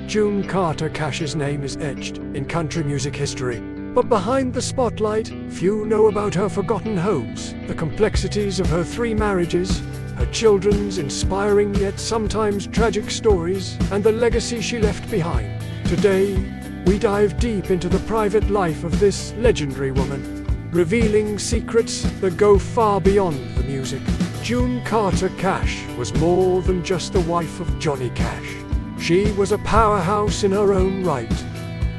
June Carter Cash's name is etched in country music history. But behind the spotlight, few know about her forgotten homes, the complexities of her 3 marriages, her children's inspiring yet sometimes tragic stories, and the legacy she left behind. Today, we dive deep into the private life of this legendary woman, revealing secrets that go far beyond the music. June Carter Cash was more than just the wife of Johnny Cash. She was a powerhouse in her own right,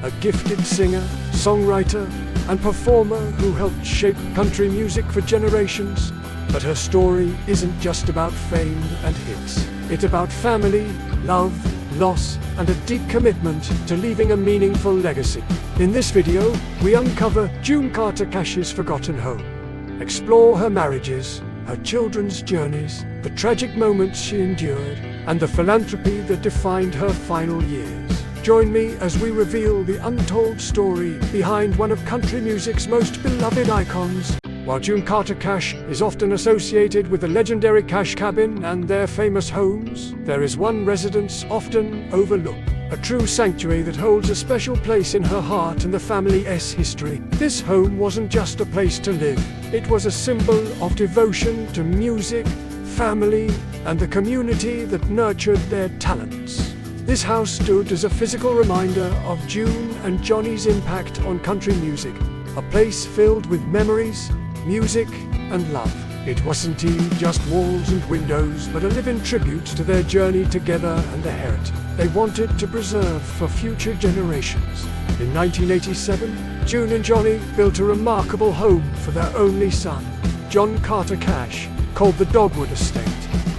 a gifted singer, songwriter, and performer who helped shape country music for generations. But her story isn't just about fame and hits. It's about family, love, loss, and a deep commitment to leaving a meaningful legacy. In this video, we uncover June Carter Cash's forgotten home, explore her marriages, her children's journeys, the tragic moments she endured, and the philanthropy that defined her final years. Join me as we reveal the untold story behind one of country music's most beloved icons. While June Carter Cash is often associated with the legendary Cash Cabin and their famous homes, there is one residence often overlooked, a true sanctuary that holds a special place in her heart and the family's history. This home wasn't just a place to live, it was a symbol of devotion to music, family, and the community that nurtured their talents. This house stood as a physical reminder of June and Johnny's impact on country music, a place filled with memories, music, and love. It wasn't just walls and windows, but a living tribute to their journey together and the heritage they wanted to preserve for future generations. In 1987, June and Johnny built a remarkable home for their only son, John Carter Cash, called the Dogwood Estate.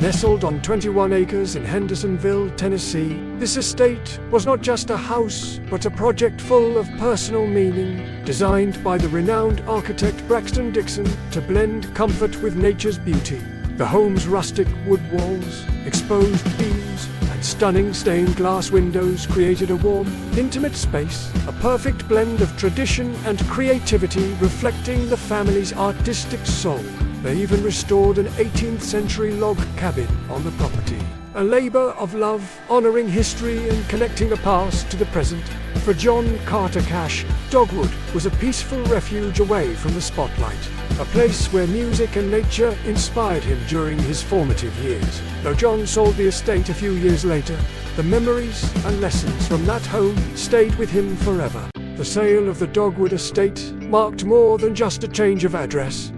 Nestled on 21 acres in Hendersonville, Tennessee, this estate was not just a house, but a project full of personal meaning, designed by the renowned architect Braxton Dixon to blend comfort with nature's beauty. The home's rustic wood walls, exposed beams, and stunning stained glass windows created a warm, intimate space, a perfect blend of tradition and creativity reflecting the family's artistic soul. They even restored an 18th century log cabin on the property, a labor of love, honoring history and connecting the past to the present. For John Carter Cash, Dogwood was a peaceful refuge away from the spotlight, a place where music and nature inspired him during his formative years. Though John sold the estate a few years later, the memories and lessons from that home stayed with him forever. The sale of the Dogwood Estate marked more than just a change of address.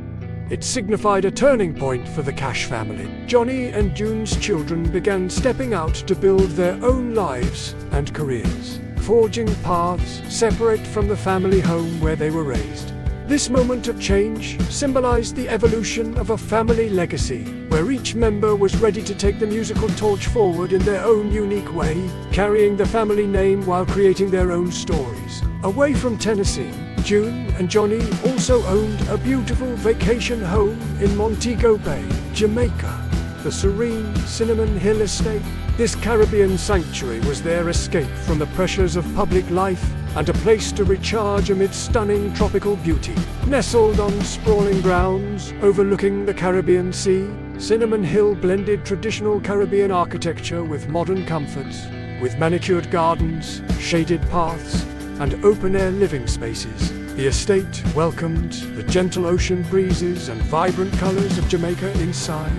It signified a turning point for the Cash family. Johnny and June's children began stepping out to build their own lives and careers, forging paths separate from the family home where they were raised. This moment of change symbolized the evolution of a family legacy, where each member was ready to take the musical torch forward in their own unique way, carrying the family name while creating their own stories. Away from Tennessee, June and Johnny also owned a beautiful vacation home in Montego Bay, Jamaica, the serene Cinnamon Hill Estate. This Caribbean sanctuary was their escape from the pressures of public life and a place to recharge amid stunning tropical beauty. Nestled on sprawling grounds overlooking the Caribbean Sea, Cinnamon Hill blended traditional Caribbean architecture with modern comforts, with manicured gardens, shaded paths, and open-air living spaces. The estate welcomed the gentle ocean breezes and vibrant colors of Jamaica inside.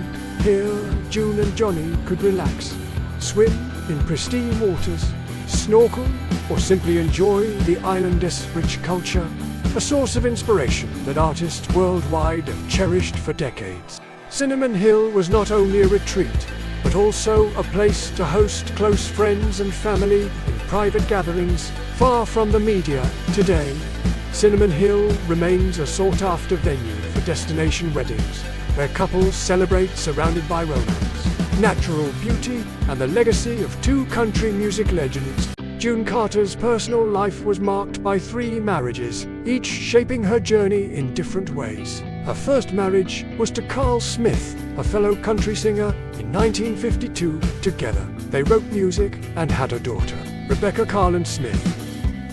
Here, June and Johnny could relax, swim in pristine waters, snorkel, or simply enjoy the island's rich culture, a source of inspiration that artists worldwide have cherished for decades. Cinnamon Hill was not only a retreat, but also a place to host close friends and family in private gatherings, far from the media. Today, Cinnamon Hill remains a sought-after venue for destination weddings, where couples celebrate surrounded by romance, natural beauty, and the legacy of 2 country music legends. June Carter's personal life was marked by 3 marriages, each shaping her journey in different ways. Her first marriage was to Carl Smith, a fellow country singer, in 1952. Together, they wrote music and had a daughter, Rebecca Carlin Smith,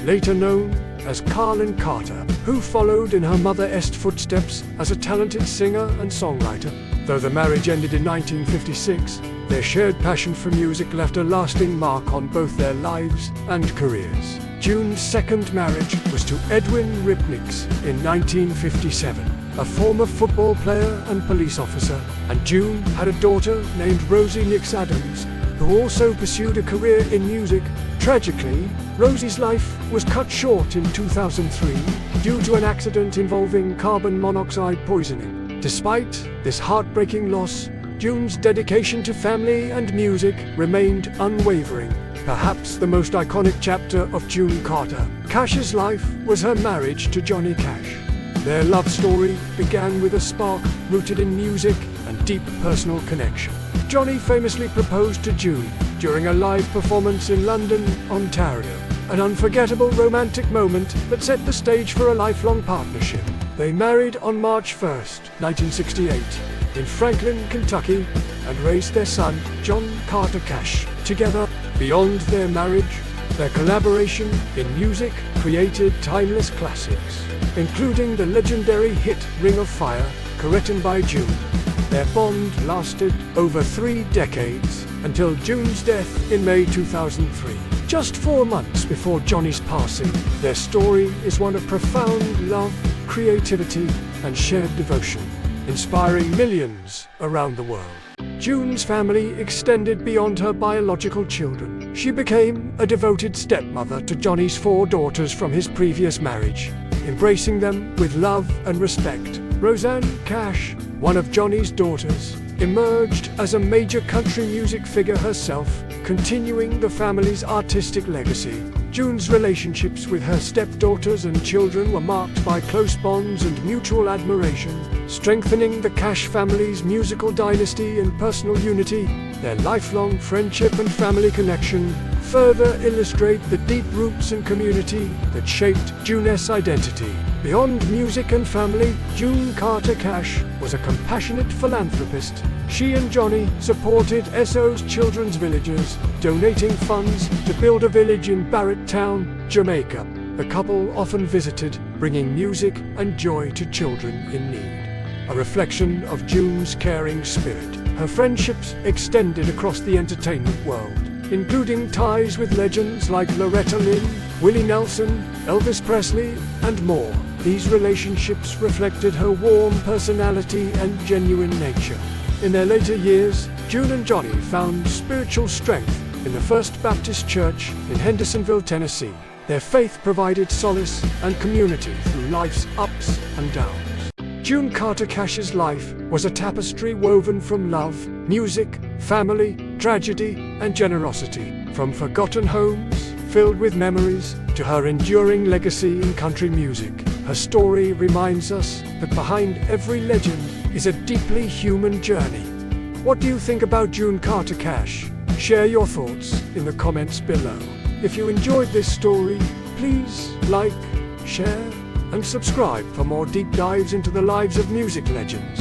later known as Carlin Carter, who followed in her mother's footsteps as a talented singer and songwriter. Though the marriage ended in 1956, Their shared passion for music left a lasting mark on both their lives and careers. June's second marriage was to Edwin Ripnix in 1957, a former football player and police officer, and June had a daughter named Rosie Nix Adams, who also pursued a career in music. Tragically, Rosie's life was cut short in 2003 due to an accident involving carbon monoxide poisoning. Despite this heartbreaking loss, June's dedication to family and music remained unwavering. Perhaps the most iconic chapter of June Carter Cash's life was her marriage to Johnny Cash. Their love story began with a spark rooted in music and deep personal connection. Johnny famously proposed to June during a live performance in London, Ontario, an unforgettable romantic moment that set the stage for a lifelong partnership. They married on March 1, 1968, in Franklin, Kentucky, and raised their son, John Carter Cash, together. Beyond their marriage, their collaboration in music created timeless classics, including the legendary hit Ring of Fire, co-written by June. Their bond lasted over 3 decades, until June's death in May 2003. Just 4 months before Johnny's passing, their story is one of profound love, creativity, and shared devotion, inspiring millions around the world. June's family extended beyond her biological children. She became a devoted stepmother to Johnny's 4 daughters from his previous marriage, embracing them with love and respect. Rosanne Cash, one of Johnny's daughters, emerged as a major country music figure herself, continuing the family's artistic legacy. June's relationships with her stepdaughters and children were marked by close bonds and mutual admiration, strengthening the Cash family's musical dynasty and personal unity. Their lifelong friendship and family connection further illustrate the deep roots and community that shaped June's identity. Beyond music and family, June Carter Cash was a compassionate philanthropist. She and Johnny supported SOS children's villages, donating funds to build a village in Barretttown, Jamaica. The couple often visited, bringing music and joy to children in need, a reflection of June's caring spirit. Her friendships extended across the entertainment world, including ties with legends like Loretta Lynn, Willie Nelson, Elvis Presley, and more. These relationships reflected her warm personality and genuine nature. In their later years, June and Johnny found spiritual strength in the First Baptist Church in Hendersonville, Tennessee. Their faith provided solace and community through life's ups and downs. June Carter Cash's life was a tapestry woven from love, music, family, tragedy, and generosity. From forgotten homes filled with memories to her enduring legacy in country music, her story reminds us that behind every legend is a deeply human journey. What do you think about June Carter Cash? Share your thoughts in the comments below. If you enjoyed this story, please like, share, and subscribe for more deep dives into the lives of music legends.